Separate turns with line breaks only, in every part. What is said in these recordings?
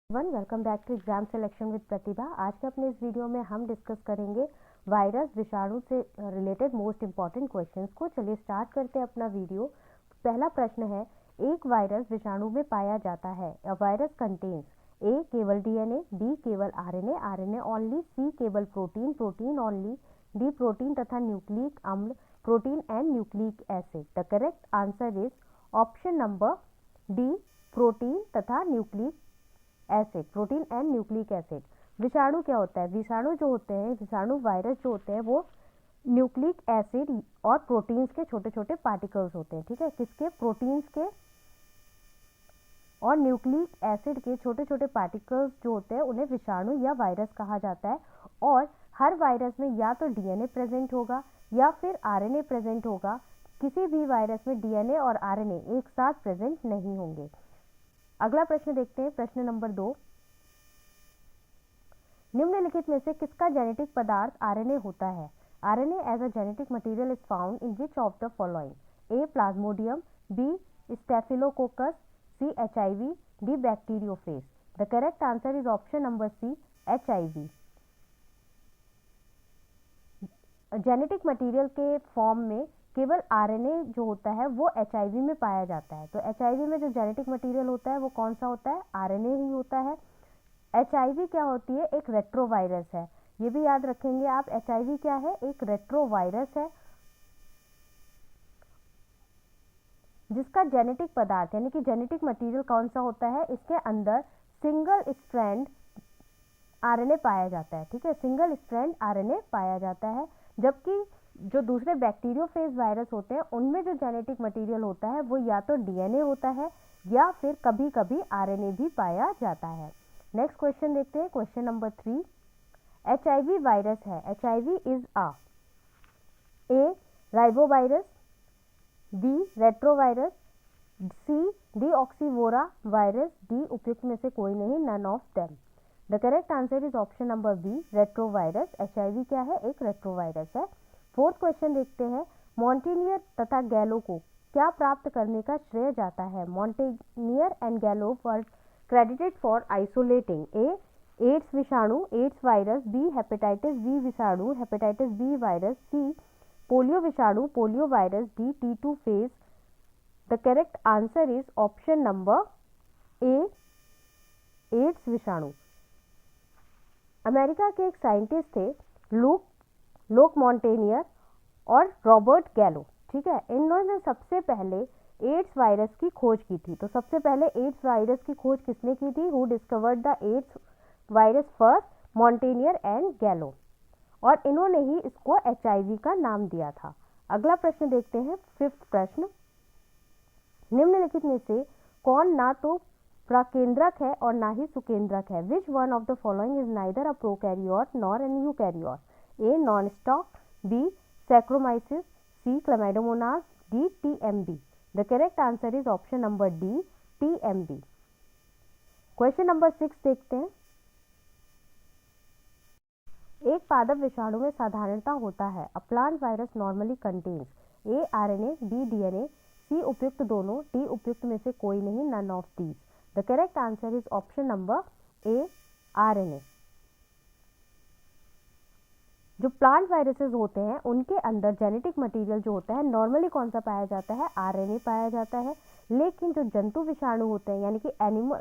Welcome back to exam selection with Pratibha. आज के अपने इस वीडियो में हम डिस्कस करेंगे वायरस विषाणु से रिलेटेड मोस्ट इंपॉर्टेंट क्वेश्चंस को। चलिए स्टार्ट करते हैं अपना वीडियो। पहला प्रश्न है, एक वायरस विषाणु में पाया जाता है। अ वायरस कंटेन्स ए केवल डीएनए, बी केवल आरएनए, आरएनए ओनली, सी केवल protein, protein only, D protein तथा न्यूक्लिक अम्ल, protein and nucleic acid. The correct answer is option number D, protein तथा nucleic acid, protein and nucleic acid. विषाणु क्या होता है? विषाणु जो होते हैं, विषाणु वायरस जो होते हैं वो न्यूक्लिक एसिड और प्रोटीन्स के छोटे छोटे पार्टिकल्स होते हैं। ठीक है, किसके? प्रोटीन्स के और न्यूक्लिक एसिड के छोटे छोटे पार्टिकल्स जो होते हैं उन्हें विषाणु या वायरस कहा जाता है। और हर वायरस में या तो डीएनए प्रेजेंट होगा या फिर आरएनए प्रेजेंट होगा। किसी भी वायरस में डीएनए और आरएनए एक साथ प्रेजेंट नहीं होंगे। अगला प्रश्न देखते हैं, प्रश्न नंबर 2। निम्नलिखित में से किसका जेनेटिक पदार्थ आरएनए होता है? RNA as a genetic material is found in which of the following? A plasmodium, B staphylococcus, C HIV, D bacteriophage. The correct answer is option number C, HIV. Genetic material के form में केवल RNA जो होता है वो HIV में पाया जाता है। तो एचआईवी में जो जेनेटिक मटेरियल होता है वो कौन सा होता है? आरएनए ही होता है। एचआईवी क्या होती है? एक रेट्रोवायरस है। ये भी याद रखेंगे आप, एचआईवी क्या है? एक रेट्रोवायरस है जिसका जेनेटिक पदार्थ यानी कि जेनेटिक मटेरियल कौन सा होता है? इसके अंदर सिंगल स्ट्रैंड आरएनए पाया जाता है। ठीक है, सिंगल स्ट्रैंड आरएनए पाया जाता है। जबकि जो दूसरे बैक्टीरियोफेज वायरस होते हैं उनमें जो जेनेटिक मटेरियल होता है वो या तो डीएनए होता है या फिर कभी कभी आरएनए भी पाया जाता है। नेक्स्ट क्वेश्चन देखते हैं, क्वेश्चन नंबर 3। एचआईवी वायरस है। HIV is a A ribovirus, B retrovirus, C deoxyribo virus, D उपयुक्त में से कोई नहीं, none of them. The correct answer is option number B, retrovirus. HIV क्या है? एक रेट्रोवायरस है। फोर्थ क्वेश्चन देखते हैं, मॉन्टेनियर तथा गैलो को क्या प्राप्त करने का श्रेय जाता है? Montagnier and Gallo were credited for isolating A AIDS विषाणु, AIDS virus, B hepatitis B विषाणु, hepatitis B virus, C polio विषाणु, polio virus, D T2 phage. The correct answer is option number A, AIDS विषाणु। America के एक scientist थे look Montagnier और Robert गैलो। ठीक है, इन्होंने सबसे पहले एड्स वायरस की खोज की थी। तो सबसे पहले एड्स वायरस की खोज किसने की थी? Who discovered the AIDS virus first? Montagnier and Gallo. और इन्होंने ही इसको एचआईवी का नाम दिया था। अगला प्रश्न देखते हैं, फिफ्थ प्रश्न। निम्नलिखित में से कौन ना तो प्राकेंद्रक है और ना ही सुकेंद्रक है? Which one of the following is neither a prokaryote nor an eukaryote? A Nostoc, B saccharomyces, C chlamydomonas, D TMB. The correct answer is option number D, TMB. Question number 6 देखते हैं। एक पादप विषाणु में साधारणता होता है। A plant virus normally contains A RNA, B DNA, C उपयुक्त दोनों, डी उपयुक्त में से कोई नहीं, none of these. The correct answer is option number A, RNA. जो प्लांट वायरसेस होते हैं उनके अंदर जेनेटिक मटेरियल जो होता है नॉर्मली कौन सा पाया जाता है? आरएनए पाया जाता है। लेकिन जो जंतु विषाणु होते हैं यानी कि एनिमल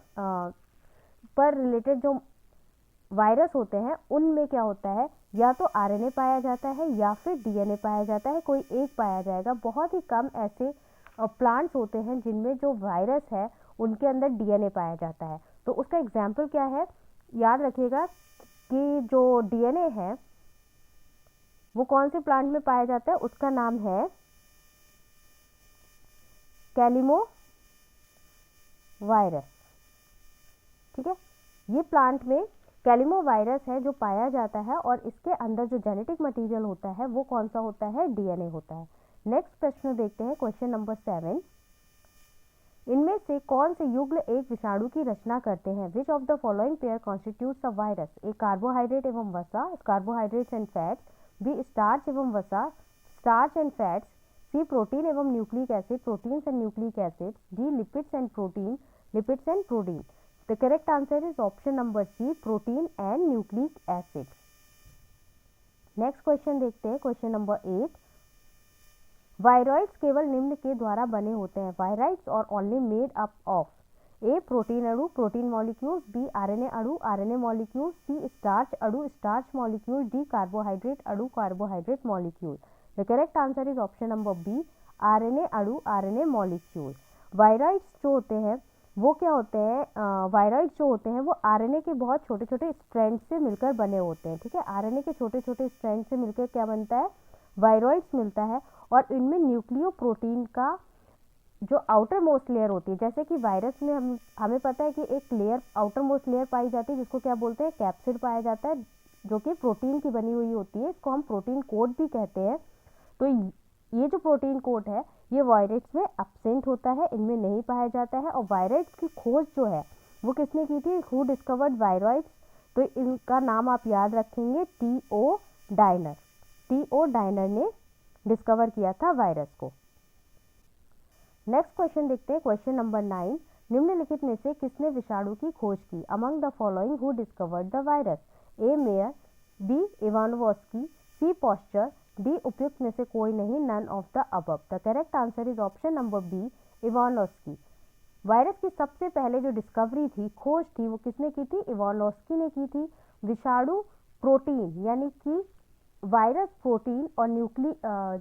पर रिलेटेड जो वायरस होते हैं उनमें क्या होता है? या तो आरएनए पाया जाता है या फिर डीएनए पाया जाता है, कोई एक पाया जाएगा। बहुत ही कम ऐसे प्लांट्स होते हैं जिनमें जो वायरस है उनके अंदर डीएनए पाया जाता है। तो उसका एग्जाम्पल क्या है? याद रखिएगा कि जो डीएनए है वो कौन से प्लांट में पाया जाता है? उसका नाम है कैलिमो वायरस। ठीक है, ये प्लांट में कैलिमो वायरस है जो पाया जाता है और इसके अंदर जो जेनेटिक मटेरियल होता है वो कौन सा होता है? डीएनए होता है। नेक्स्ट प्रश्न देखते हैं, क्वेश्चन नंबर 7। इनमें से कौन से युग्ल एक विषाणु की रचना करते हैं? Which of the following pair constitutes a virus? A carbohydrate एवं वसा, carbohydrates and fats, B starch एवं वसा, starch and fats, C protein एवं nucleic acid, proteins and nucleic acid, D lipids and protein, lipids and protein. The correct answer is option number C, protein and nucleic acid. Next question देखते हैं, question number 8। Viroids केवल निम्न के द्वारा बने होते हैं। Viroids are only made up of A protein अणु, प्रोटीन मॉलिक्यूल्स, बी आरएनए अणु, आरएनए मॉलिक्यूल्स, सी स्टार्च अणु, स्टार्च मॉलिक्यूल, डी कार्बोहाइड्रेट अणु, carbohydrate molecule. The correct answer is option number B, RNA अणु, आरएनए मॉलिक्यूल। वायरॉइड्स जो होते हैं वो क्या होते हैं, वायरॉइड्स जो होते हैं वो आरएनए के बहुत छोटे छोटे स्ट्रैंड से मिलकर बने होते हैं। ठीक है, आरएनए के छोटे छोटे स्ट्रैंड से मिलकर क्या बनता है, वायरॉइड्स मिलता है। और इनमें न्यूक्लियो प्रोटीन का जो आउटर मोस्ट लेयर होती है, जैसे कि वायरस में हमें पता है कि एक लेयर आउटर मोस्ट लेयर पाई जाती है जिसको क्या बोलते हैं, कैप्सिड पाया जाता है, जो कि प्रोटीन की बनी हुई होती है। इसको हम प्रोटीन कोट भी कहते हैं। तो ये जो प्रोटीन कोट है ये वायरस में एब्सेंट होता है, इनमें नहीं पाया जाता है। और वायरस की खोज जो है वो किसने की थी, हु डिस्कवर्ड वायरॉइड्स। तो इनका नाम आप याद रखेंगे, टी.ओ. डायनर। टी.ओ. डायनर ने डिस्कवर किया था वायरस को। नेक्स्ट क्वेश्चन देखते हैं, क्वेश्चन नंबर 9। निम्नलिखित में से किसने विषाणु की खोज की। Among the following who discovered the virus. A Mayer, B Ivanovsky, C Pasteur, D उपयुक्त में से कोई नहीं, none of the above. The correct answer is option number B, Ivanovsky. Virus की सबसे पहले जो डिस्कवरी थी, खोज थी, वो किसने की थी, इवानोव्स्की ने की थी। विषाणु प्रोटीन यानी कि वायरस प्रोटीन और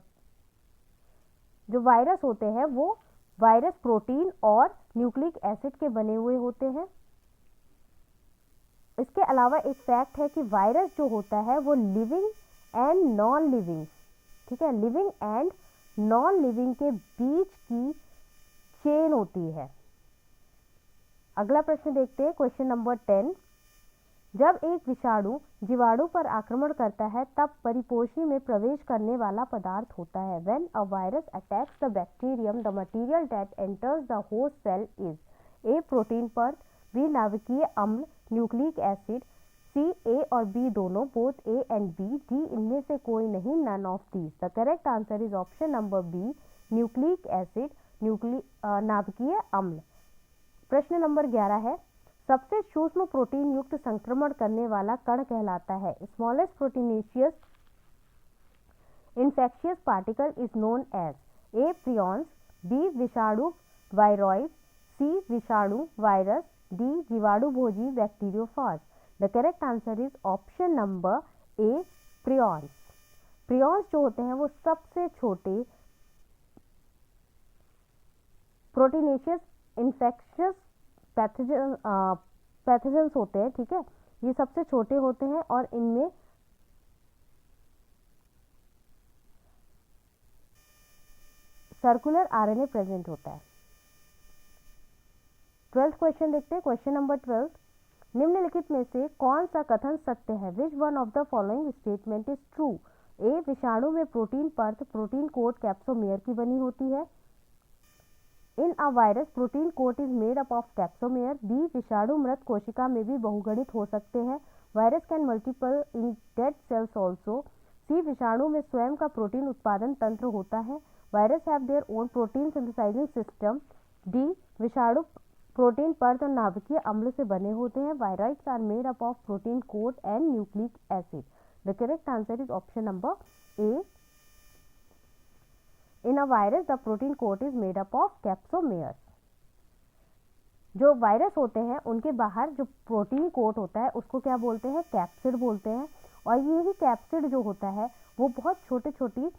जो वायरस होते हैं वो वायरस प्रोटीन और न्यूक्लिक एसिड के बने हुए होते हैं। इसके अलावा एक फैक्ट है कि वायरस जो होता है वो लिविंग एंड नॉन लिविंग, ठीक है, लिविंग एंड नॉन लिविंग के बीच की चेन होती है। अगला प्रश्न देखते हैं, क्वेश्चन नंबर 10। जब एक विषाणु जीवाणु पर आक्रमण करता है तब परिपोषी में प्रवेश करने वाला पदार्थ होता है। When a virus attacks the bacterium, the material that enters the host cell is A. Protein परत, B. नाभिकीय अम्ल न्यूक्लिक एसिड, C. A और B दोनों, both A and B, D इनमें से कोई नहीं, none of these। The correct answer is option number B, nucleic acid नाभिकीय अम्ल। प्रश्न नंबर 11 है, सबसे सूक्ष्म प्रोटीन युक्त संक्रमण करने वाला कण कहलाता है। Smallest proteinaceous infectious particle is known as A prions, B विषाणु वायरॉइड, सी विषाणु वायरस, डी जीवाणु भोजी bacteriophage. The correct answer is option number A, prions. Prions जो होते हैं वो सबसे छोटे प्रोटीनेशियस इन्फेक्शियस पैथोजेंस होते हैं। ठीक है, ये सबसे छोटे होते हैं और इनमें सर्कुलर आरएनए प्रेजेंट होता है। 12th क्वेश्चन देखते हैं, क्वेश्चन नंबर 12। निम्नलिखित में से कौन सा कथन सत्य है। Which one of the following statement is true. A विषाणु में प्रोटीन परत प्रोटीन कोट कैप्सोमेयर की बनी होती है। In a virus protein coat is made up of capsomere. B विषाणु मृत कोशिका में भी बहुगणित हो सकते हैं। Virus can multiple in dead cells also. C विषाणु में स्वयं का प्रोटीन उत्पादन तंत्र होता है। Virus have their own protein synthesizing system. D विषाणु प्रोटीन परत और नाभिकीय अम्ल से बने होते हैं। Virus are made up of protein coat and nucleic acid. The correct answer is option number A, in a virus the protein coat is made up of capsomeres. जो वायरस होते हैं उनके बाहर जो प्रोटीन कोट होता है उसको क्या बोलते हैं, कैप्सिड बोलते हैं। और यही कैप्सिड जो होता है वो बहुत छोटी छोटी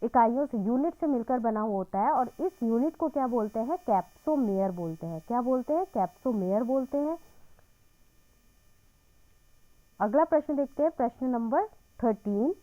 इकाइयों से, यूनिट से मिलकर बना हुआ होता है। और इस यूनिट को क्या बोलते हैं, कैप्सोमेयर बोलते हैं। क्या बोलते हैं, कैप्सोमेयर बोलते हैं। अगला प्रश्न देखते हैं, प्रश्न नंबर 13।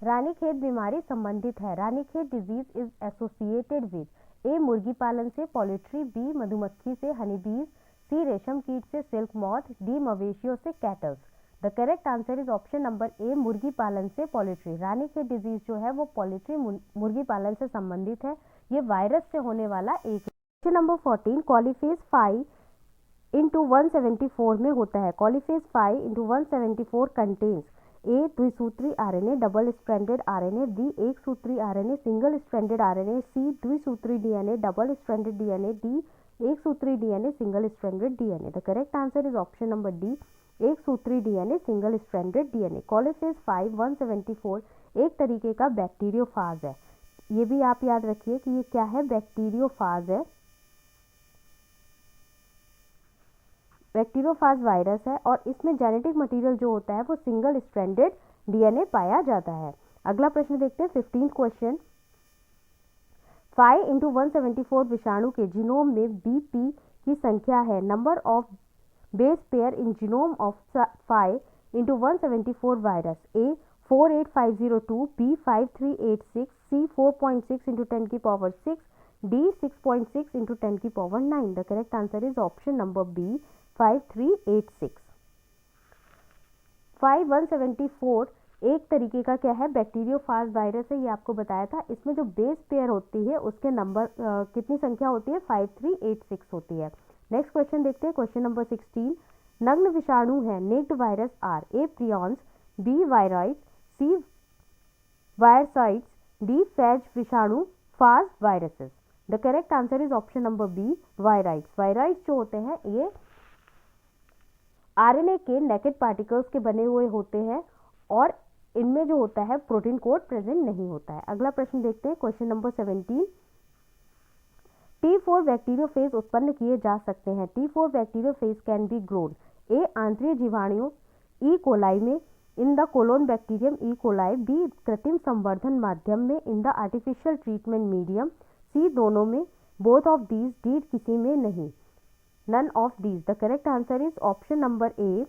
रानीखेत बीमारी संबंधित है। Ranikhet disease is associated with A मुर्गी पालन से पोल्ट्री, बी मधुमक्खी से हनी बीज, सी रेशम कीट से सिल्क मॉथ, डी मवेशियों से kettles. The correct answer is option number ए, मुर्गी पालन से पोल्ट्री। रानीखेत डिजीज जो है वो पोल्ट्री मुर्गी पालन से संबंधित है। ये वायरस से होने वाला एक। क्वेश्चन नंबर 14, कॉलीफेज 5 इंटू 174 में होता है। कॉलीफेज 5 इंटू 174 कंटेन्स ए द्विसूत्री RNA, double stranded RNA, D एक सूत्री RNA, single stranded RNA, C द्विसूत्री DNA, double stranded DNA, D एक सूत्री DNA, single stranded DNA. The correct answer is option number D, एक सूत्री DNA, single stranded DNA. Coliphage 5 एक तरीके का बैक्टीरियोफाज है। ये भी आप याद रखिए कि ये क्या है, बैक्टीरियोफाज है। बैक्टीरियोफाज वायरस है और इसमें जेनेटिक मटेरियल जो होता है वो सिंगल स्ट्रैंडेड डीएनए पाया जाता है। अगला प्रश्न देखते हैं 15th क्वेश्चन। 5 × 174 विषाणु के जीनोम में बीपी की संख्या है। Number of base pair in genome of 5 × 174 virus. A 48502, B 5386, C 4.6 × 10⁻6, D 6.6 × 10⁻9। The correct answer is option number B 5386। 5174 एक तरीके का क्या है, बैक्टीरियोफाज वायरस है, ये आपको बताया था। इसमें जो बेस पेयर होती है उसके नंबर कितनी संख्या होती है, 5386 होती है। नेक्स्ट क्वेश्चन देखते हैं, क्वेश्चन नंबर 16। नग्न विषाणु है naked virus are. A prions, B viroids, C virucides, D phage विषाणु, phage viruses. The correct answer is option number B viroids. Viroids जो होते हैं ये आरएनए के नेकेड पार्टिकल्स के बने हुए होते हैं और इनमें जो होता है प्रोटीन कोड प्रेजेंट नहीं होता है। अगला प्रश्न देखते हैं, क्वेश्चन नंबर 17। T4 बैक्टीरियोफेज उत्पन्न किए जा सकते हैं। T4 bacteriophage can be grown. A आंतरिक जीवाणुओं ई कोलाई में, in the colon bacterium E coli. B कृत्रिम संवर्धन माध्यम में, in the artificial treatment medium. C दोनों में, बोथ ऑफ दीज, डी किसी में नहीं, none of these. The correct answer is option number A,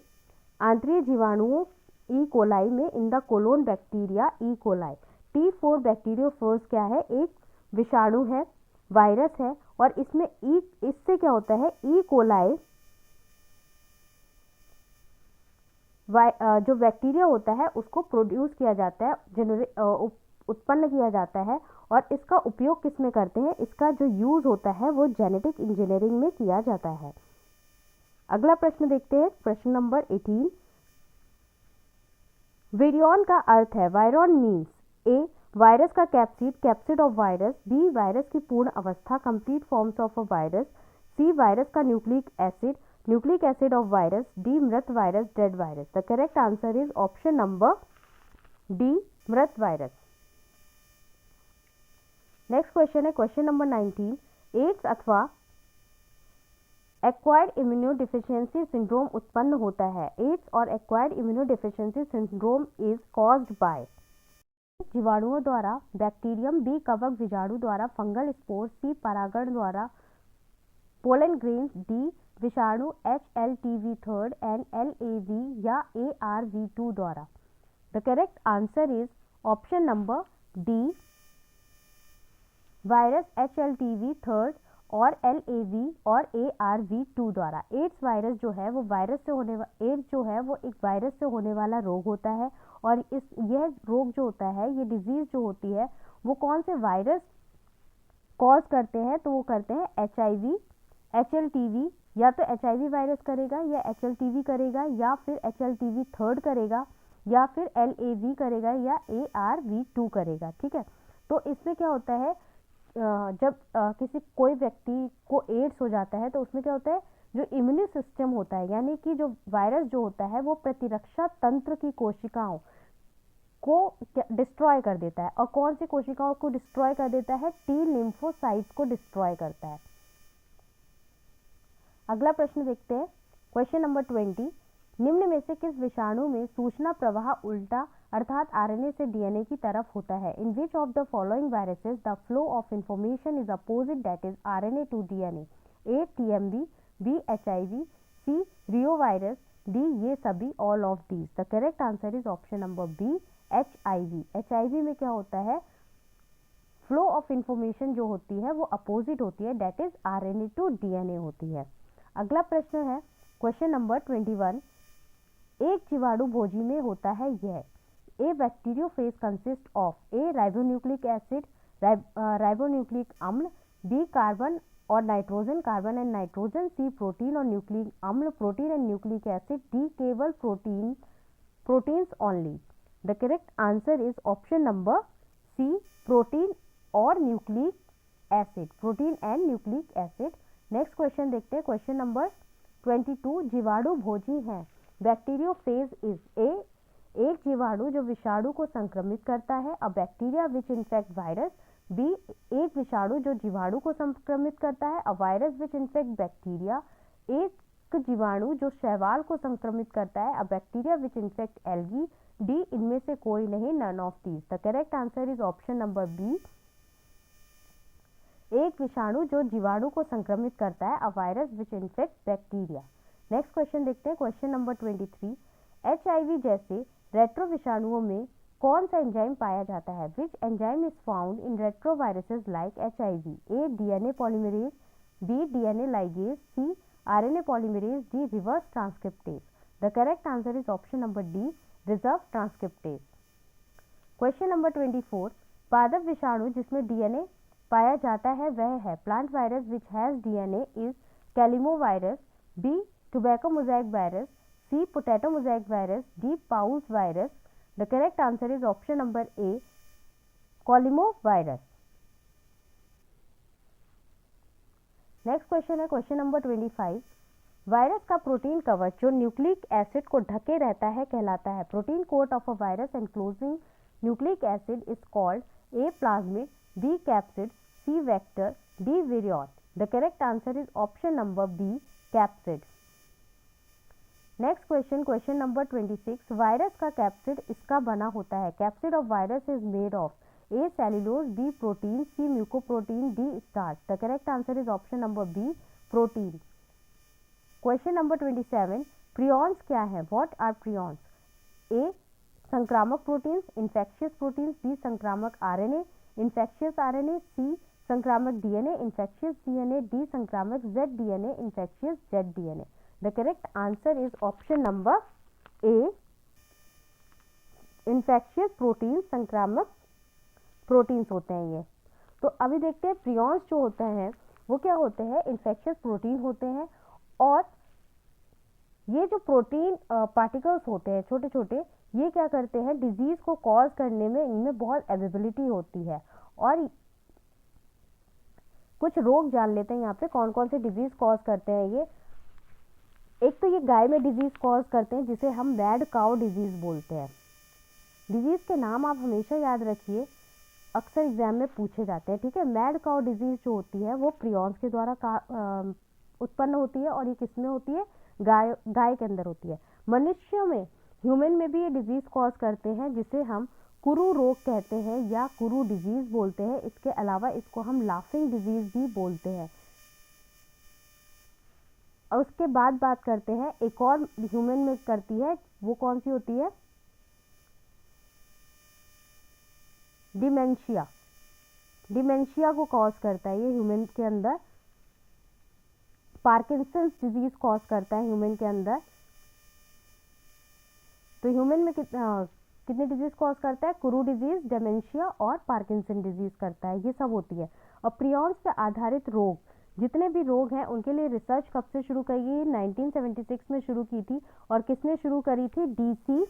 आंतरिक जीवाणुओं ई कोलाई में, in the colon bacteria E coli. T4 bacteriophage क्या है, एक विषाणु है, वायरस है और इसमें इससे क्या होता है, ई कोलाई जो बैक्टीरिया होता है उसको प्रोड्यूस किया जाता है, उत्पन्न किया जाता है और इसका उपयोग किस में करते हैं, इसका जो यूज होता है वो जेनेटिक इंजीनियरिंग में किया जाता है। अगला प्रश्न देखते हैं, प्रश्न नंबर 18। विरियॉन का अर्थ है, वायरॉन मीन्स, ए वायरस का capsid, capsid of virus. B virus की पूर्ण अवस्था, complete forms of a virus. C virus का nucleic acid, nucleic acid of virus. D मृत virus, dead virus. The correct answer is option number D, मृत virus. Next question है, question number 19। AIDS अथवा acquired immunodeficiency syndrome उत्पन्न होता है। AIDS और acquired immunodeficiency syndrome is caused by जीवाणुओं द्वारा बैक्टीरियम, बी कवक बीजाणु द्वारा फंगल स्पोर, सी परागण द्वारा पोलन ग्रेन्स, डी विषाणु HLTV3 एंड LAV या ARV2 द्वारा। The correct answer is option number D, virus HLTV3 और LAV और ARV2 द्वारा। एड्स वायरस जो है वो एड्स जो है वो एक वायरस से होने वाला रोग होता है और यह रोग जो होता है, ये डिजीज जो होती है वो कौन से वायरस कॉज करते हैं, तो वो करते हैं HIV, HLTV, या तो HIV वायरस करेगा या HLTV करेगा या फिर HLTV3 करेगा या फिर LAV करेगा या ARV2 करेगा। ठीक है, तो इसमें क्या होता है, जब कोई व्यक्ति को एड्स हो जाता है तो उसमें क्या होता है, जो इम्यून सिस्टम होता है, यानी कि जो वायरस जो होता है वो प्रतिरक्षा तंत्र की कोशिकाओं को डिस्ट्रॉय कर देता है। और कौन सी कोशिकाओं को डिस्ट्रॉय कर देता है, टी लिम्फोसाइट्स को डिस्ट्रॉय करता है। अगला प्रश्न देखते हैं, क्वेश्चन नंबर 20। निम्न में से किस विषाणु में सूचना प्रवाह उल्टा अर्थात आरएनए से डीएनए की तरफ होता है। In which of the following viruses the flow of information is opposite, that is RNA to DNA. A TMB, B HIV, C reo virus, D ये सभी, all of these. The correct answer is option number B, HIV। HIV में क्या होता है, flow of information जो होती है वो अपोजिट होती है, that is RNA to DNA होती है। अगला प्रश्न है, क्वेश्चन नंबर 21। एक जीवाणु भोजी में होता है यह। A bacteriophage consist of, A ribonucleic acid, ribonucleic अम्ल, बी कार्बन और nitrogen, carbon and nitrogen, C protein और न्यूक्लिक अम्ल, protein and nucleic acid, D केवल proteins only. The correct answer is option number C, protein और nucleic acid, protein and nucleic acid next question देखते हैं, question number 22, जीवाणु भोजी हैं। Bacteriophage is a, एक जीवाणु जो विषाणु को संक्रमित करता है, a bacteria which infect virus. B, एक विषाणु जो जीवाणु को संक्रमित करता है, a virus which infect bacteria. एक जीवाणु जो शैवाल को संक्रमित करता है, a bacteria which infect algae. D, इनमें से कोई नहीं, none of these. The correct answer is option number B, एक विषाणु जो जीवाणु को संक्रमित करता है, a virus which infect bacteria. Next question देखते हैं, क्वेश्चन नंबर 23, HIV जैसे रेट्रो विषाणुओं में कौन सा एंजाइम पाया जाता है? Which enzyme is found in retroviruses like HIV? A, DNA polymerase, B, DNA ligase, C, RNA polymerase, D, reverse transcriptase. The correct answer is option number D, reverse transcriptase. Question number 24, पादप विषाणु जिसमें DNA पाया जाता है वह है plant virus which has DNA is caulimovirus, B, tobacco mosaic virus, C, potato mosaic virus, D, पाउस virus. The correct answer is option number A, caulimo virus. Next question है क्वेश्चन नंबर 25, वायरस का protein कवच जो nucleic acid को ढके रहता है कहलाता है। Protein coat of a virus enclosing nucleic acid is called A, plasmid, B, capsid, C, vector, D, virion. The correct answer is option number B, capsid. Next question, question number 26, virus का capsid इसका बना होता है। Capsid of virus is made of A, cellulose, B, protein, C, mucoprotein, D, starch. The correct answer is option number B, protein. Question number 27, prions क्या है? What are prions? A, संक्रामक proteins, infectious proteins, B, संक्रामक RNA, infectious RNA, C, संक्रामक DNA, infectious DNA, D, संक्रामक ZDNA, infectious ZDNA। The correct answer is option number A, infectious protein, संक्रामक proteins होते हैं ये। तो अभी देखते हैं प्रियॉन्स जो होते हैं वो क्या होते हैं? इन्फेक्शियस प्रोटीन होते हैं, और ये जो प्रोटीन पार्टिकल्स होते हैं छोटे छोटे, ये क्या करते हैं? डिजीज को कॉज करने में इनमें बहुत एबिलिटी होती है। और कुछ रोग जान लेते हैं यहाँ पे कौन कौन से डिजीज कॉज करते हैं ये। एक तो ये गाय में डिजीज कॉज करते हैं जिसे हम मैड काउ डिजीज बोलते हैं। डिजीज के नाम आप हमेशा याद रखिए, अक्सर एग्जाम में पूछे जाते हैं, ठीक है। मैड काउ डिजीज जो होती है वो प्रियॉन्स के द्वारा उत्पन्न होती है, और ये किसमें होती है? गाय के अंदर होती है। मनुष्यों में, ह्यूमन में भी ये डिजीज कॉज करते हैं जिसे हम कुरु रोग कहते हैं या कुरु डिजीज बोलते हैं। इसके अलावा इसको हम लाफिंग डिजीज भी बोलते हैं। और उसके बाद बात करते हैं एक और ह्यूमन में करती है, वो कौन सी होती है? डिमेंशिया। डिमेंशिया को कॉज करता है ये ह्यूमन के अंदर। पार्किंसंस डिजीज कॉज करता है ह्यूमन के अंदर। तो ह्यूमन में कितने डिजीज कॉज करता है? कुरु डिजीज, डिमेंशिया और पार्किंसन डिजीज करता है, ये सब होती है। और प्रियॉन्स पे आधारित रोग, जितने भी रोग हैं उनके लिए रिसर्च कब से शुरू की गई? 1976 में शुरू की थी। और किसने शुरू करी थी? DC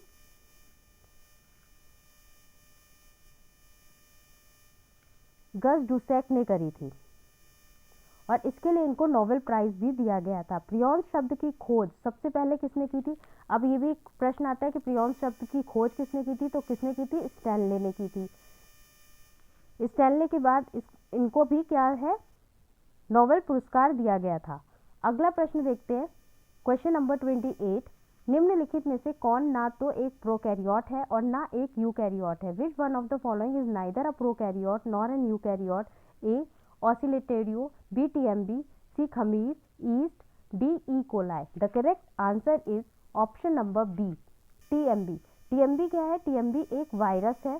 गस डुसेक ने करी थी, और इसके लिए इनको नोबेल प्राइज भी दिया गया था। प्रियॉन्स शब्द की खोज सबसे पहले किसने की थी? अब ये भी प्रश्न आता है कि प्रियॉन्स शब्द की खोज किसने की थी? तो किसने की थी? स्टैनले ने की थी। स्टैनले के बाद इनको भी क्या है? नोबेल पुरस्कार दिया गया था। अगला प्रश्न देखते हैं, क्वेश्चन नंबर 28, निम्नलिखित में से कौन ना तो एक प्रोकैरियोट है और ना एक यूकैरियोट है? Which one of the following is neither a prokaryote nor an eukaryote? A, oscillatoria, B, TMB, C, खमीर, yeast, D, E coli. The correct answer is option number B, TMB। TMB क्या है? TMB एक virus है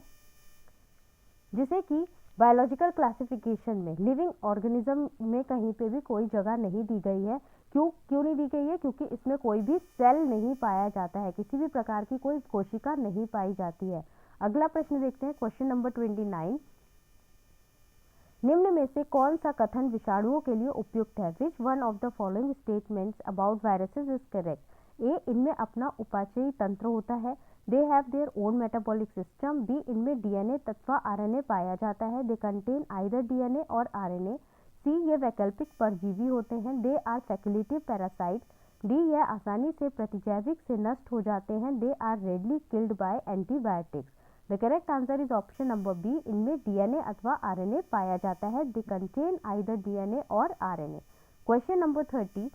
जिसे कि biological classification में living organism में कहीं पे भी कोई जगह नहीं दी गई है। क्यों नहीं दी गई है? क्योंकि इसमें कोई भी सेल नहीं पाया जाता है, किसी भी प्रकार की कोई कोशिका नहीं पाई जाती है। अगला प्रश्न देखते हैं, क्वेश्चन नंबर 29, निम्न में से कौन सा कथन विषाणुओं के लिए उपयुक्त है? Which one of the following statements about viruses is correct? A, इनमें अपना उपाचयी तंत्र होता है। They have their own metabolic system. B, इनमें DNA तथा RNA पाया जाता है। दे कंटेन आइदर DNA और RNA। सी ये वैकल्पिक परजीवी होते हैं, they are facultative parasites. D यह आसानी से प्रतिजैविक से नष्ट हो जाते हैं, they are readily killed by antibiotics. The correct answer is option number B, इनमें डीएनए अथवा आरएनए पाया जाता है, दे कंटेन आइदर डीएनए और आरएनए। क्वेश्चन नंबर 30,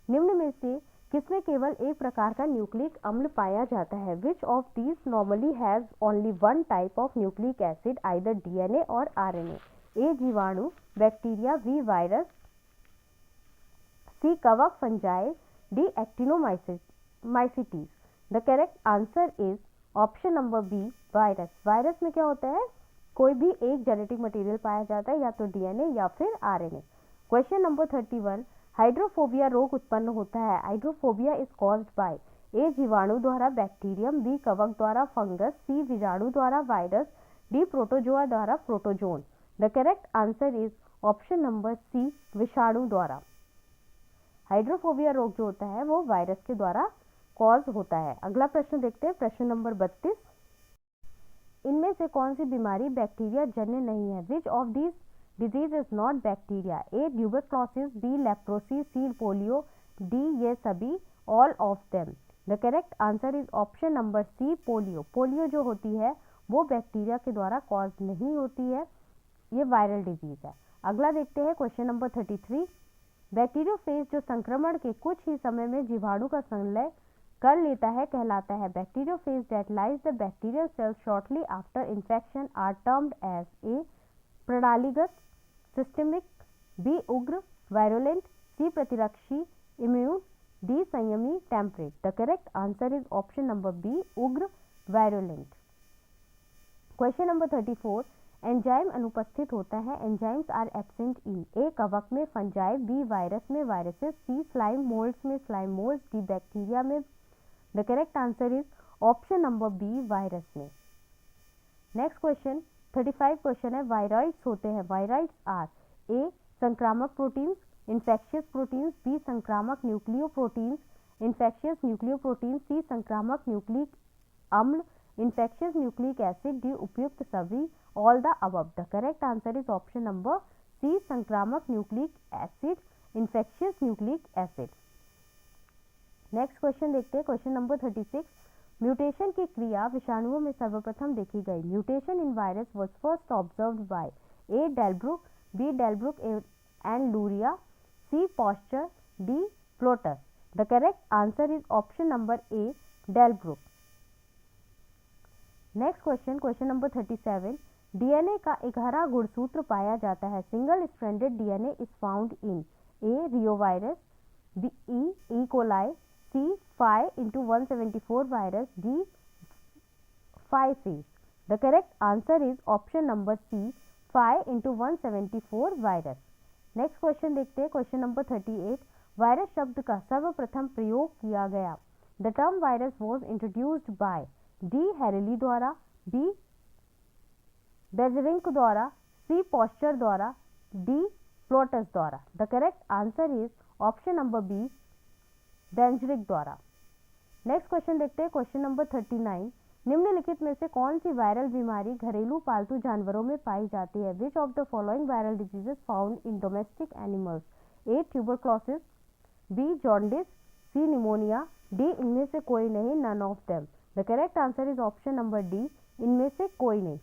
निम्न में से किसमें केवल एक प्रकार का न्यूक्लिक अम्ल पाया जाता है? Which of these normally has only one type of nucleic acid, either DNA और आरएनए? ए जीवाणु, बैक्टीरिया, बी वायरस, सी कवक fungi, D actinomycetes. The correct answer is option number B, virus. Virus में क्या होता है? कोई भी एक जेनेटिक मटेरियल पाया जाता है, या तो डीएनए या फिर आरएनए। क्वेश्चन नंबर 31, हाइड्रोफोबिया रोग उत्पन्न होता है। हाइड्रोफोबिया इज कॉज्ड बाय ए जीवाणु द्वारा बैक्टीरियम, बी कवक द्वारा फंगस, सी विजाणु द्वारा वायरस, डी प्रोटोजोआ द्वारा protozoan. The correct answer is option number C, विषाणु द्वारा। हाइड्रोफोबिया रोग जो होता है वो वायरस के द्वारा कॉज होता है। अगला प्रश्न देखते हैं, प्रश्न नंबर 32, इनमें से कौन सी बीमारी बैक्टीरिया जन्य नहीं है? Which of these disease is not bacteria? A tuberculosis, B leprosy, C polio, D ये सभी, all of them. The correct answer is option number C, polio. Polio जो होती है वो बैक्टीरिया के द्वारा कॉज नहीं होती है, ये वायरल डिजीज है। अगला देखते हैं क्वेश्चन नंबर 33, बैक्टीरियोफेज जो संक्रमण के कुछ ही समय में जीवाणु का संलय कर लेता है कहलाता है? Bacteriophage that lyse the bacterial cells shortly after infection are termed as A प्रणालीगत, सिस्टमिक, बी उग्र वायरोलेंट, सी प्रतिरक्षी इम्यून, डी संयमी temperate. The correct answer is option number B, उग्र वायरोलेंट। क्वेश्चन नंबर 34, एंजाइम अनुपस्थित होता है। Enzymes are absent in A कवक में फंजाई, बी वायरस में वायरसेस, सी स्लाइम मोल्ड्स में स्लाइम मोल्ड्स, डी बैक्टीरिया में। The correct answer is option number B, virus में। नेक्स्ट क्वेश्चन 35 क्वेश्चन है, वायरॉइड्स होते हैं। वायरॉइड्स आर ए संक्रामक प्रोटीन्स, इन्फेक्शियस प्रोटीन्स, बी संक्रामक nucleoproteins, infectious nucleoproteins, C संक्रामक nucleic अम्ल, इन्फेक्शियस न्यूक्लिक एसिड, डी उपयुक्त सभी, all the above. The correct answer is option number C, संक्रामक nucleic acid, infectious nucleic acid. Next question देखते हैं, question number 36, mutation की क्रिया विषाणुओं में सर्वप्रथम देखी गई। Mutation in virus was first observed by A Delbruck, B Delbruck and Luria, C Pasteur, D Plotus. The correct answer is option number A, Delbruck. Next question, question number 37, DNA का एक हरा गुणसूत्र पाया जाता है। Single stranded DNA is found in A reovirus, B E coli, C 5x174 virus, D 5 the correct answer is option number C, 5x174 virus. Next question देखते हैं, question number 38, virus शब्द का सर्वप्रथम प्रयोग किया गया। The term virus was introduced by D Herelle द्वारा, B बेजरिंक द्वारा, सी पॉस्चर द्वारा, डी प्लोटस द्वारा। The correct answer is option number B, Beijerinck द्वारा। नेक्स्ट क्वेश्चन देखते हैं, क्वेश्चन नंबर 39, निम्नलिखित में से कौन सी वायरल बीमारी घरेलू पालतू जानवरों में पाई जाती है? Which of the following viral diseases found in domestic animals? A tuberculosis, B jaundice, C pneumonia, D इनमें से कोई नहीं, none of them. The correct answer is option number D, इनमें से कोई नहीं।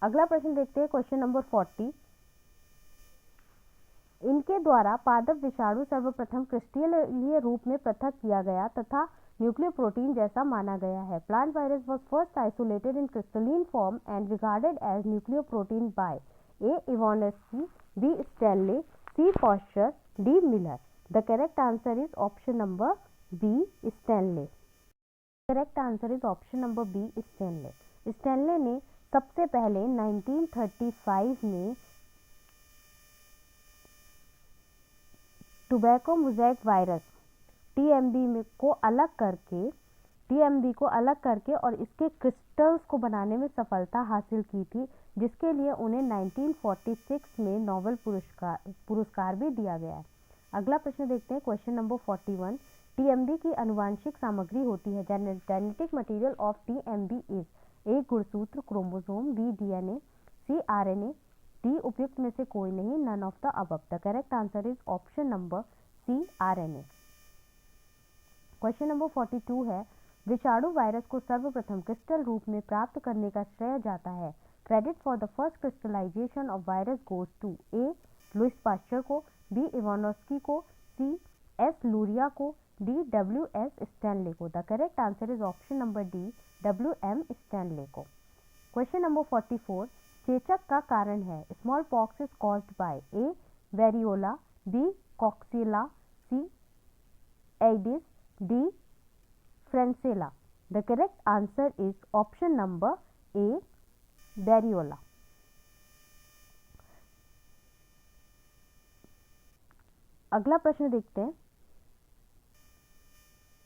अगला प्रश्न देखते हैं, क्वेश्चन नंबर 40, इनके द्वारा पादप विषाणु सर्वप्रथम क्रिस्टलीय रूप में पृथक किया गया तथा न्यूक्लियो प्रोटीन जैसा माना गया है। Plant virus was first isolated in crystalline form and regarded as nucleoprotein by A Ivanovsky, B Stanley, C Pasteur, D Miller. The correct answer is option number B, Stanley. Correct answer is option number B, Stanley. Stanley ने सबसे पहले 1935 में tobacco mosaic virus TMB को अलग करके और इसके crystals को बनाने में सफलता हासिल की थी, जिसके लिए उन्हें 1946 में नोबेल पुरस्कार भी दिया गया है। अगला प्रश्न देखते हैं, क्वेश्चन नंबर 41, टीएमबी की आनुवांशिक सामग्री होती है। Genetic material of TMV is A गुणसूत्र, chromosome, B DNA, C RNA, D उपयुक्त में से कोई नहीं, none of the above. The correct answer is option number C, RNA। Question number 42 है, विषाणु वायरस को सर्वप्रथम क्रिस्टल रूप में प्राप्त करने का श्रेय जाता है। Credit for the first crystallization of virus goes to A, Louis Pasteur को, बी, इवानोस्की को, सी, एस, लूरिया को, डी, W.S. स्टैनले को। The correct answer is option number D, W.M. Stanley को। क्वेश्चन नंबर 44, चेचक का कारण है। Smallpox is caused by A, variola, B, coxiella, C, aedes, D, francisella. The correct answer is option number A, variola. अगला प्रश्न देखते हैं।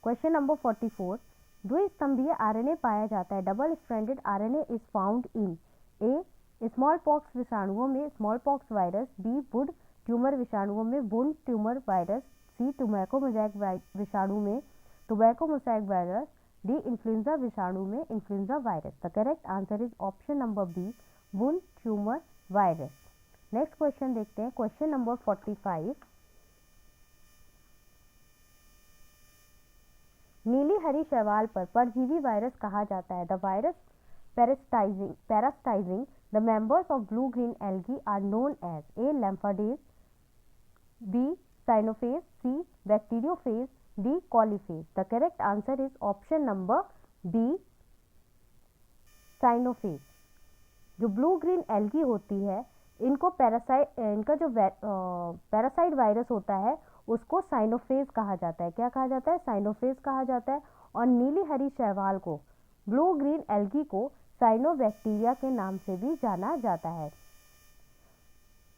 Question number 44, द्विस्तंभीय RNA पाया जाता है। Double stranded RNA is found in A, smallpox विषाणुओं में smallpox virus, B, wound tumour विषाणुओं में wound tumour virus, C, tobacco mosaic विषाणु में tobacco mosaic virus, D, influenza विषाणु में influenza virus. The correct answer is option number B, wound tumour virus. Next question देखते हैं। Question number 45, नीली हरी शैवाल पर परजीवी वायरस कहा जाता है। The virus parasitizing the members of blue green algae are known as A, lymphophage, B, cyanophage, C, bacteriophage, D, coliphage. The correct answer is option number B, cyanophage। जो blue green algae होती है इनको इनका जो parasite virus होता है उसको साइनोफेज कहा जाता है। क्या कहा जाता है? साइनोफेज कहा जाता है। और नीली हरी शैवाल को, ब्लू ग्रीन एल्गी को साइनोबैक्टीरिया के नाम से भी जाना जाता है।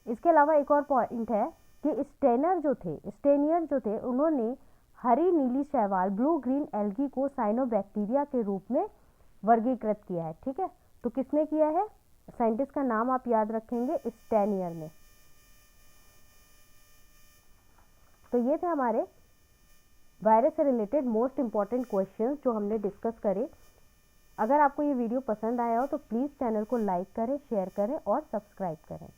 इसके अलावा एक और पॉइंट है कि स्टेनियर जो थे उन्होंने हरी नीली शैवाल ब्लू ग्रीन एल्गी को साइनोबैक्टीरिया के रूप में वर्गीकृत किया है। ठीक है, तो किसने किया है? साइंटिस्ट का नाम आप याद रखेंगे, स्टेनियर ने। तो ये थे हमारे वायरस से रिलेटेड मोस्ट इंपॉर्टेंट क्वेश्चंस जो हमने डिस्कस करे। अगर आपको ये वीडियो पसंद आया हो तो प्लीज़ चैनल को लाइक करें, शेयर करें और सब्सक्राइब करें।